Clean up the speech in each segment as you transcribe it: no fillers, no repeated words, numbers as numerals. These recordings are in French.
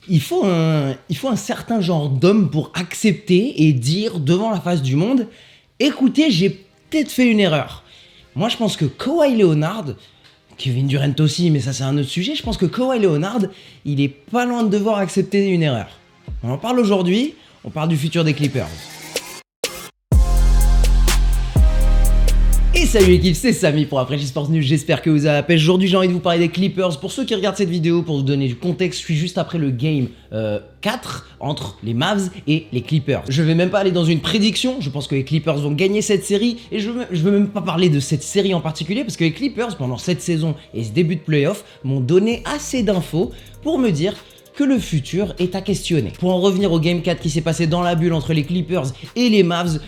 Il faut un certain genre d'homme pour accepter et dire devant la face du monde, écoutez, j'ai peut-être fait une erreur. Moi, je pense que Kawhi Leonard, Kevin Durant aussi, mais ça c'est un autre sujet, je pense que Kawhi Leonard, il est pas loin de devoir accepter une erreur. On en parle aujourd'hui, on parle du futur des Clippers. Et salut l'équipe, c'est Samy pour Après Sports News, j'espère que vous avez la pêche. Aujourd'hui j'ai envie de vous parler des Clippers. Pour ceux qui regardent cette vidéo, pour vous donner du contexte, je suis juste après le game 4 entre les Mavs et les Clippers. Je vais même pas aller dans une prédiction, je pense que les Clippers vont gagner cette série et je veux même pas parler de cette série en particulier parce que les Clippers pendant cette saison et ce début de playoff m'ont donné assez d'infos pour me dire que le futur est à questionner. Pour en revenir au Game 4 qui s'est passé dans la bulle entre les Clippers et les Mavs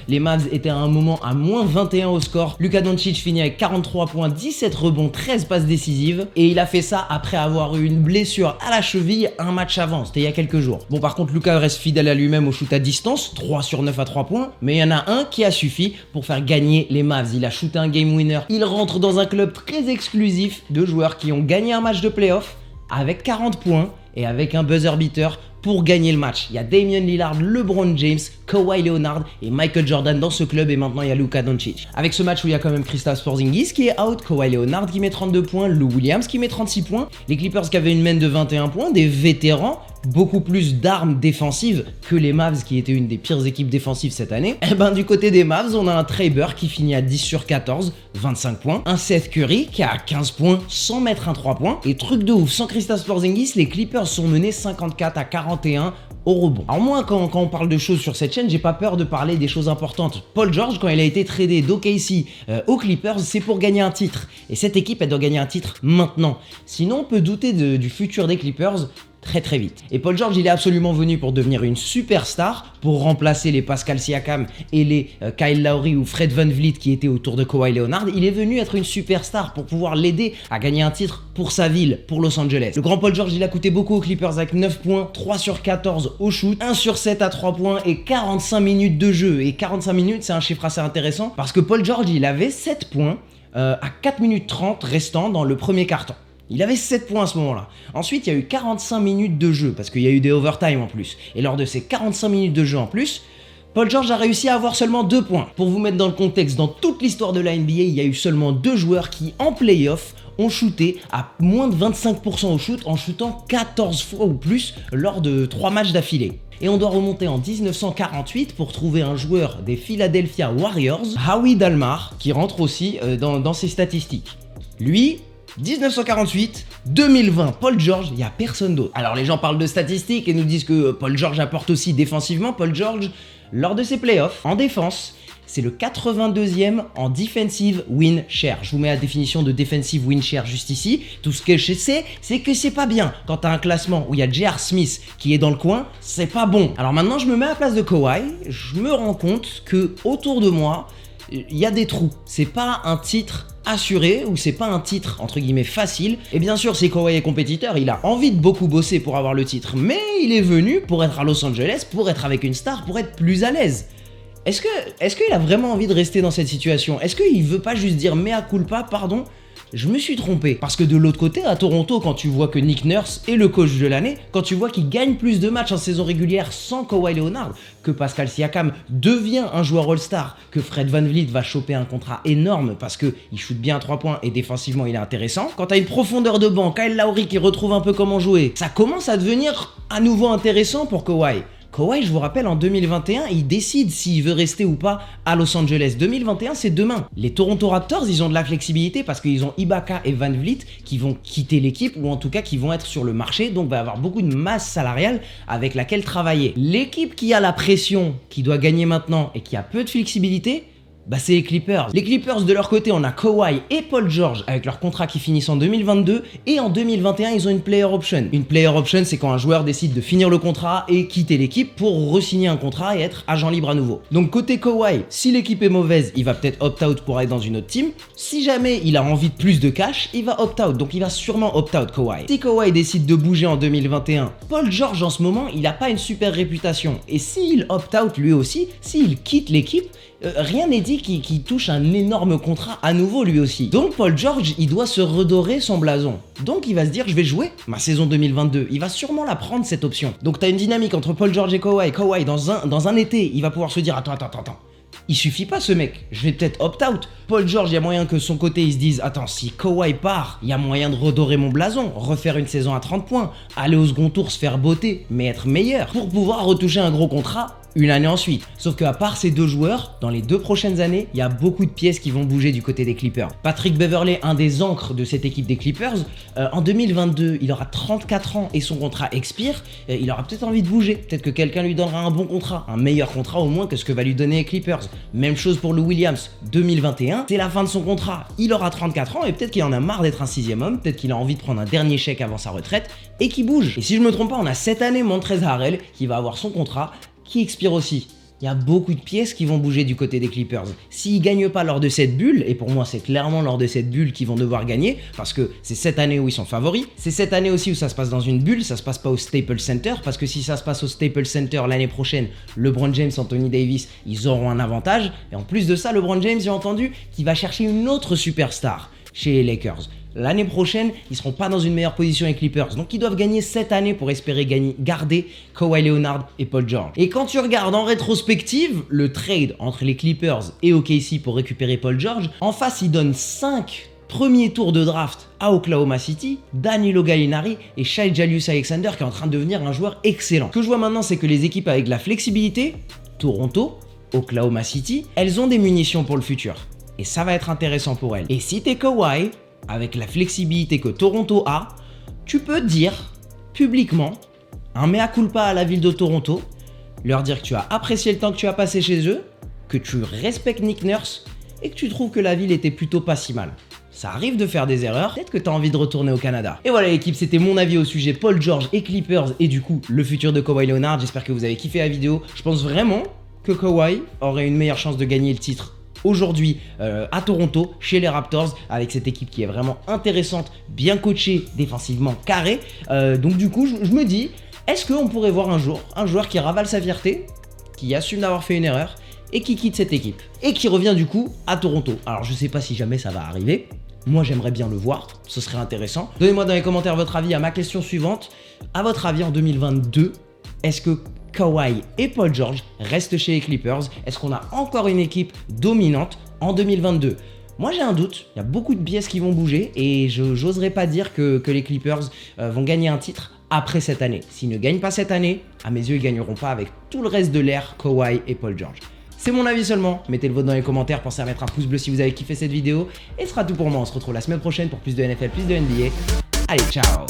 étaient à un moment à moins 21 au score. Luka Doncic finit avec 43 points, 17 rebonds, 13 passes décisives et il a fait ça après avoir eu une blessure à la cheville un match avant, c'était il y a quelques jours. Bon par contre Luka reste fidèle à lui-même au shoot à distance, 3 sur 9 à 3 points, mais il y en a un qui a suffi pour faire gagner les Mavs. Il a shooté un game winner, il rentre dans un club très exclusif de joueurs qui ont gagné un match de playoff avec 40 points et avec un buzzer beater pour gagner le match. Il y a Damian Lillard, LeBron James, Kawhi Leonard et Michael Jordan dans ce club et maintenant il y a Luka Doncic. Avec ce match où il y a quand même Kristaps Porzingis qui est out, Kawhi Leonard qui met 32 points, Lou Williams qui met 36 points, les Clippers qui avaient une main de 21 points, des vétérans, beaucoup plus d'armes défensives que les Mavs qui étaient une des pires équipes défensives cette année. Et ben du côté des Mavs, on a un Trey Burke qui finit à 10 sur 14, 25 points, un Seth Curry qui a 15 points sans mettre un 3 points et truc de ouf, sans Kristaps Porzingis, les Clippers sont menés 54 à 41 au rebond. Alors moi, quand on parle de choses sur cette chaîne, j'ai pas peur de parler des choses importantes. Paul George, quand il a été tradé d'OKC aux Clippers, c'est pour gagner un titre. Et cette équipe, elle doit gagner un titre maintenant. Sinon, on peut douter du futur des Clippers très vite. Et Paul George, il est absolument venu pour devenir une superstar, pour remplacer les Pascal Siakam et les Kyle Lowry ou Fred VanVleet qui étaient autour de Kawhi Leonard. Il est venu être une superstar pour pouvoir l'aider à gagner un titre pour sa ville, pour Los Angeles. Le grand Paul George, il a coûté beaucoup aux Clippers avec 9 points, 3 sur 14 au shoot, 1 sur 7 à 3 points et 45 minutes de jeu. Et 45 minutes, c'est un chiffre assez intéressant parce que Paul George, il avait 7 points à 4 minutes 30 restant dans le premier quart-temps. Il avait 7 points à ce moment-là. Ensuite, il y a eu 45 minutes de jeu, parce qu'il y a eu des overtime en plus. Et lors de ces 45 minutes de jeu en plus, Paul George a réussi à avoir seulement 2 points. Pour vous mettre dans le contexte, dans toute l'histoire de la NBA, il y a eu seulement 2 joueurs qui, en playoff, ont shooté à moins de 25% au shoot en shootant 14 fois ou plus lors de 3 matchs d'affilée. Et on doit remonter en 1948 pour trouver un joueur des Philadelphia Warriors, Howie Dalmar, qui rentre aussi dans ces statistiques. Lui, 1948, 2020, Paul George, il n'y a personne d'autre. Alors les gens parlent de statistiques et nous disent que Paul George apporte aussi défensivement. Paul George, lors de ses playoffs, en défense, c'est le 82e en defensive win share. Je vous mets la définition de defensive win share juste ici. Tout ce que je sais, c'est que c'est pas bien. Quand t'as un classement où il y a J.R. Smith qui est dans le coin, c'est pas bon. Alors maintenant, je me mets à la place de Kawhi. Je me rends compte que autour de moi, il y a des trous. C'est pas un titre assuré ou c'est pas un titre entre guillemets facile. Et bien sûr, c'est Kawhi est compétiteur, il a envie de beaucoup bosser pour avoir le titre, mais il est venu pour être à Los Angeles, pour être avec une star, pour être plus à l'aise. Est-ce qu'il a vraiment envie de rester dans cette situation? Est-ce qu'il veut pas juste dire mea culpa, pardon, je me suis trompé? Parce que de l'autre côté, à Toronto, quand tu vois que Nick Nurse est le coach de l'année, quand tu vois qu'il gagne plus de matchs en saison régulière sans Kawhi Leonard, que Pascal Siakam devient un joueur All-Star, que Fred VanVleet va choper un contrat énorme parce qu'il shoot bien à 3 points et défensivement il est intéressant, quand tu as une profondeur de banc, Kyle Lowry qui retrouve un peu comment jouer, ça commence à devenir à nouveau intéressant pour Kawhi. Kawhi, je vous rappelle, en 2021, il décide s'il veut rester ou pas à Los Angeles. 2021, c'est demain. Les Toronto Raptors, ils ont de la flexibilité parce qu'ils ont Ibaka et VanVleet qui vont quitter l'équipe ou en tout cas qui vont être sur le marché. Donc, il va y avoir beaucoup de masse salariale avec laquelle travailler. L'équipe qui a la pression, qui doit gagner maintenant et qui a peu de flexibilité, bah c'est les Clippers. Les Clippers de leur côté, on a Kawhi et Paul George avec leur contrat qui finissent en 2022 et en 2021, ils ont une player option. Une player option, c'est quand un joueur décide de finir le contrat et quitter l'équipe pour re-signer un contrat et être agent libre à nouveau. Donc côté Kawhi, si l'équipe est mauvaise, il va peut-être opt-out pour aller dans une autre team. Si jamais il a envie de plus de cash, il va opt-out. Donc il va sûrement opt-out Kawhi. Si Kawhi décide de bouger en 2021, Paul George en ce moment, il n'a pas une super réputation. Et s'il opt-out lui aussi, s'il quitte l'équipe, rien n'est dit dit qu'il touche un énorme contrat à nouveau lui aussi. Donc Paul George, il doit se redorer son blason. Donc il va se dire, je vais jouer ma saison 2022. Il va sûrement la prendre cette option. Donc t'as une dynamique entre Paul George et Kawhi. Kawhi, dans un été, il va pouvoir se dire, attends. Il suffit pas ce mec, je vais peut-être opt-out. Paul George, il y a moyen que de son côté, il se dise, attends, si Kawhi part, il y a moyen de redorer mon blason, refaire une saison à 30 points, aller au second tour, se faire botter, mais être meilleur, pour pouvoir retoucher un gros contrat une année ensuite. Sauf qu'à part ces deux joueurs, dans les 2 prochaines années, il y a beaucoup de pièces qui vont bouger du côté des Clippers. Patrick Beverley, un des ancres de cette équipe des Clippers, en 2022, il aura 34 ans et son contrat expire, il aura peut-être envie de bouger, peut-être que quelqu'un lui donnera un bon contrat, un meilleur contrat au moins que ce que va lui donner les Clippers. Même chose pour Lou Williams, 2021, c'est la fin de son contrat, il aura 34 ans et peut-être qu'il en a marre d'être un 6e homme, peut-être qu'il a envie de prendre un dernier chèque avant sa retraite et qu'il bouge. Et si je me trompe pas, on a cette année Montrezl Harrell qui va avoir son contrat qui expire aussi. Il y a beaucoup de pièces qui vont bouger du côté des Clippers. S'ils gagnent pas lors de cette bulle, et pour moi c'est clairement lors de cette bulle qu'ils vont devoir gagner, parce que c'est cette année où ils sont favoris, c'est cette année aussi où ça se passe dans une bulle, ça se passe pas au Staples Center, parce que si ça se passe au Staples Center l'année prochaine, LeBron James, Anthony Davis, ils auront un avantage, et en plus de ça, LeBron James, j'ai entendu qu'il va chercher une autre superstar chez les Lakers. L'année prochaine, ils seront pas dans une meilleure position les Clippers. Donc ils doivent gagner cette année pour espérer garder Kawhi Leonard et Paul George. Et quand tu regardes en rétrospective le trade entre les Clippers et OKC pour récupérer Paul George, en face ils donnent 5 premiers tours de draft à Oklahoma City, Danilo Gallinari et Shai Gilgeous-Alexander qui est en train de devenir un joueur excellent. Ce que je vois maintenant, c'est que les équipes avec de la flexibilité, Toronto, Oklahoma City, elles ont des munitions pour le futur. Et ça va être intéressant pour elles. Et si t'es Kawhi, avec la flexibilité que Toronto a, tu peux dire publiquement un mea culpa à la ville de Toronto, leur dire que tu as apprécié le temps que tu as passé chez eux, que tu respectes Nick Nurse et que tu trouves que la ville était plutôt pas si mal. Ça arrive de faire des erreurs, peut-être que tu as envie de retourner au Canada. Et voilà l'équipe, c'était mon avis au sujet Paul George et Clippers et du coup le futur de Kawhi Leonard. J'espère que vous avez kiffé la vidéo. Je pense vraiment que Kawhi aurait une meilleure chance de gagner le titre aujourd'hui à Toronto, chez les Raptors, avec cette équipe qui est vraiment intéressante, bien coachée, défensivement carré. Donc du coup, je me dis, est-ce qu'on pourrait voir un jour un joueur qui ravale sa fierté, qui assume d'avoir fait une erreur, et qui quitte cette équipe, et qui revient du coup à Toronto. Alors je sais pas si jamais ça va arriver, moi j'aimerais bien le voir, ce serait intéressant. Donnez-moi dans les commentaires votre avis à ma question suivante. À votre avis en 2022, est-ce que Kawhi et Paul George restent chez les Clippers? Est-ce qu'on a encore une équipe dominante en 2022? Moi j'ai un doute, il y a beaucoup de pièces qui vont bouger et je n'oserais pas dire que les Clippers vont gagner un titre après cette année. S'ils ne gagnent pas cette année, à mes yeux ils ne gagneront pas avec tout le reste de l'ère Kawhi et Paul George. C'est mon avis seulement, mettez le vôtre dans les commentaires, pensez à mettre un pouce bleu si vous avez kiffé cette vidéo et ce sera tout pour moi, on se retrouve la semaine prochaine pour plus de NFL, plus de NBA. Allez, ciao!